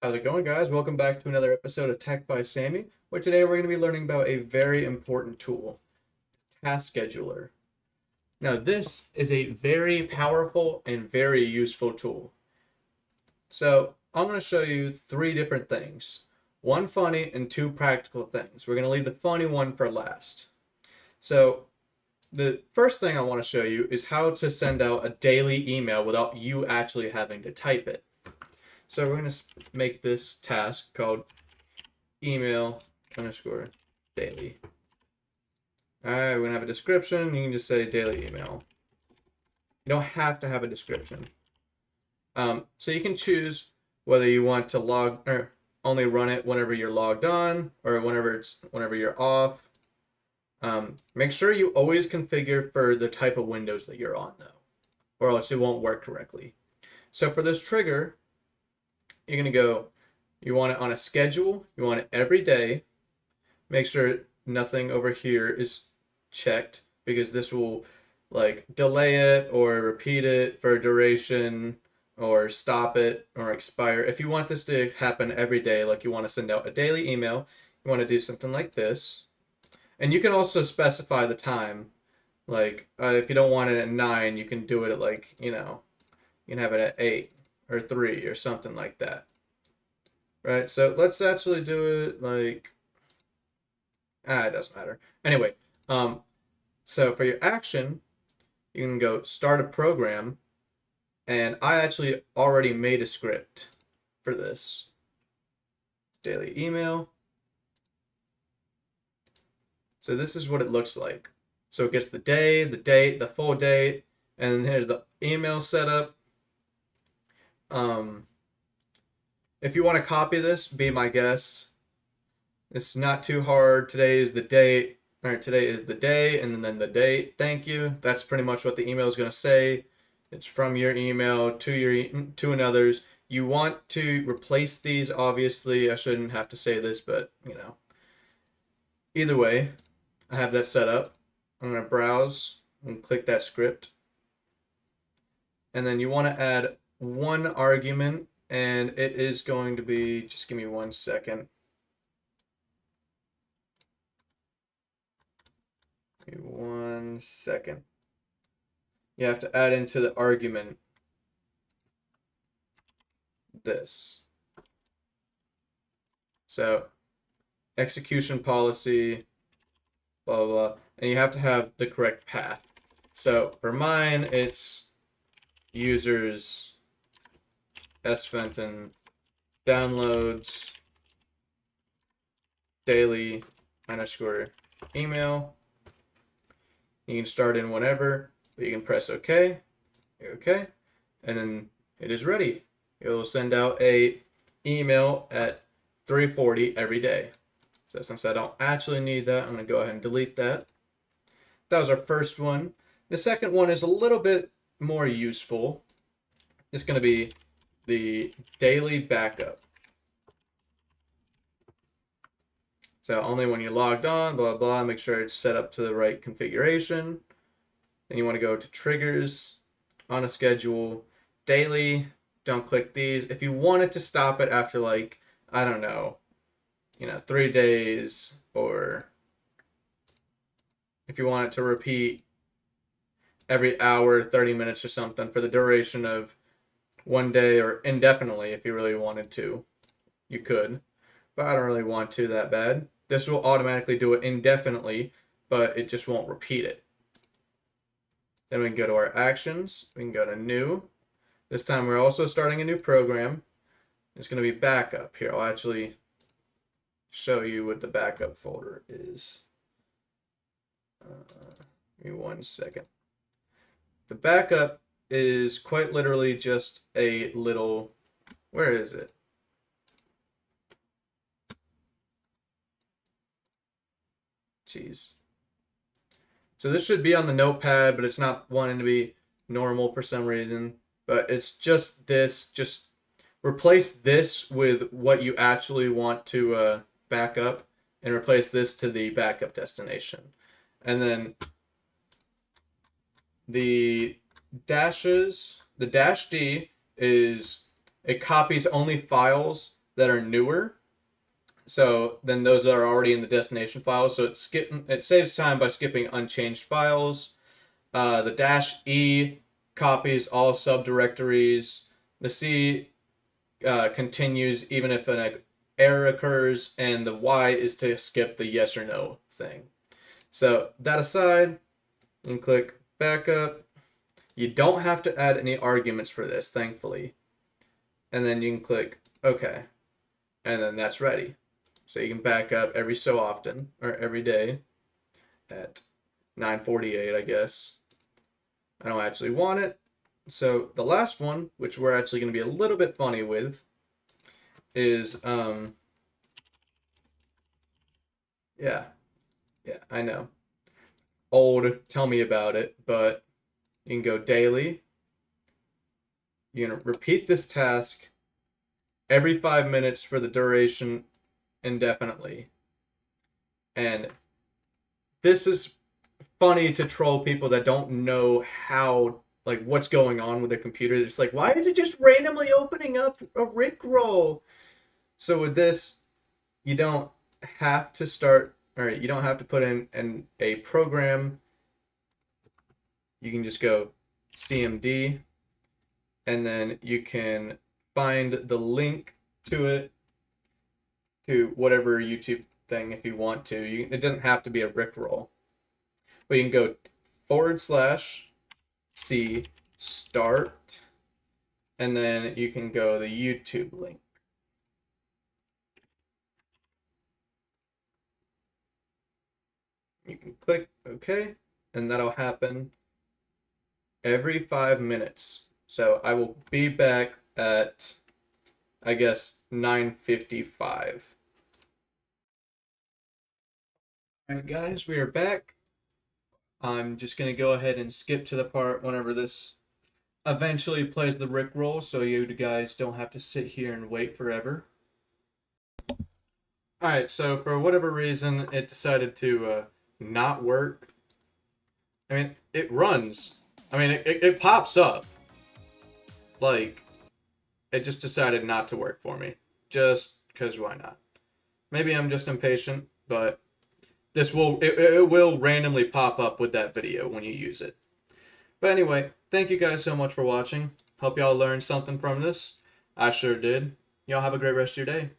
How's it going, guys? Welcome back to another episode of Tech by Sammy, where today we're going to be learning about a very important tool, Task Scheduler. Now, this is a very powerful and very useful tool. So, I'm going to show you three different things, one funny and two practical things. We're going to leave the funny one for last. So, the first thing I want to show you is how to send out a daily email without you actually having to type it. So, we're going to make this task called email underscore daily. Alright, we're gonna have a description. You can just say daily email. You don't have to have a description. So you can choose whether you want to log or only run it whenever you're logged on or whenever you're off. Make sure you always configure for the type of Windows that you're on though, or else it won't work correctly. So for this trigger, you're gonna go. You want it on a schedule. You want it every day. Make sure nothing over here is checked because this will like delay it or repeat it for a duration or stop it or expire. If you want this to happen every day, like you want to send out a daily email, you want to do something like this. And you can also specify the time. Like if you don't want it at 9, you can do it at like, you can have it at 8 or 3 or something like that. Right? So let's actually do it like it doesn't matter. Anyway, so for your action, you can go start a program, and I actually already made a script for this. Daily email. So this is what it looks like. So it gets the day, the date, the full date, and then here's the email setup. If you want to copy this, be my guest. It's not too hard. Today is the date. All right, today is the day, and then the date. Thank you. That's pretty much what the email is going to say. It's from your email to another's. You want to replace these, obviously. I shouldn't have to say this, but Either way, I have that set up. I'm going to browse and click that script. And then you want to add one argument, and it is going to be, just give me 1 second. Give me 1 second. You have to add into the argument this. So execution policy, blah, blah, blah, and you have to have the correct path. So for mine, it's users sfenton downloads daily underscore email. You can start in whenever, but you can press OK. OK. And then it is ready. It will send out a email at 3:40 every day. So since I don't actually need that, I'm going to go ahead and delete that. That was our first one. The second one is a little bit more useful. It's going to be the daily backup. So only when you're logged on, blah, blah, make sure it's set up to the right configuration. Then you want to go to triggers, on a schedule, daily, don't click these. If you wanted to stop it after like, I don't know, 3 days, or if you want it to repeat every hour, 30 minutes or something for the duration of 1 day or indefinitely, if you really wanted to, you could. But I don't really want to that bad. This will automatically do it indefinitely, but it just won't repeat it. Then we can go to our actions. We can go to new. This time we're also starting a new program. It's going to be backup. Here, I'll actually show you what the backup folder is. Give me 1 second. The backup is quite literally just a little, where is it? Jeez. So this should be on the notepad, but it's not wanting to be normal for some reason. But it's just this, just replace this with what you actually want to back up and replace this to the backup destination. And then the dashes, the dash D is, it copies only files that are newer. So then those are already in the destination file. So it saves time by skipping unchanged files. The -E copies all subdirectories. The C continues even if an error occurs, and the Y is to skip the yes or no thing. So that aside, you can click backup. You don't have to add any arguments for this, thankfully. And then you can click OK. And then that's ready. So you can back up every so often, or every day at 9:48, I guess. I don't actually want it. So the last one, which we're actually going to be a little bit funny with, is yeah, I know. Old, tell me about it, but you can go daily. You're going to repeat this task every 5 minutes for the duration indefinitely. And this is funny to troll people that don't know how, like, what's going on with their computer. It's like, why is it just randomly opening up a Rickroll? So with this, you don't have to start, or you don't have to put in a program. You can just go CMD, and then you can find the link to it to whatever YouTube thing if you want to. It doesn't have to be a Rickroll, but you can go /C start, and then you can go the YouTube link. You can click OK, and that'll happen every 5 minutes. So I will be back at, I guess, 9:55. All right, guys, we are back. I'm just going to go ahead and skip to the part whenever this eventually plays the Rickroll, so you guys don't have to sit here and wait forever. Alright, so for whatever reason, it decided to not work. I mean, it runs. I mean, it pops up. Like, it just decided not to work for me. Just because why not? Maybe I'm just impatient, but it will randomly pop up with that video when you use it. But anyway, thank you guys so much for watching. Hope y'all learned something from this. I sure did. Y'all have a great rest of your day.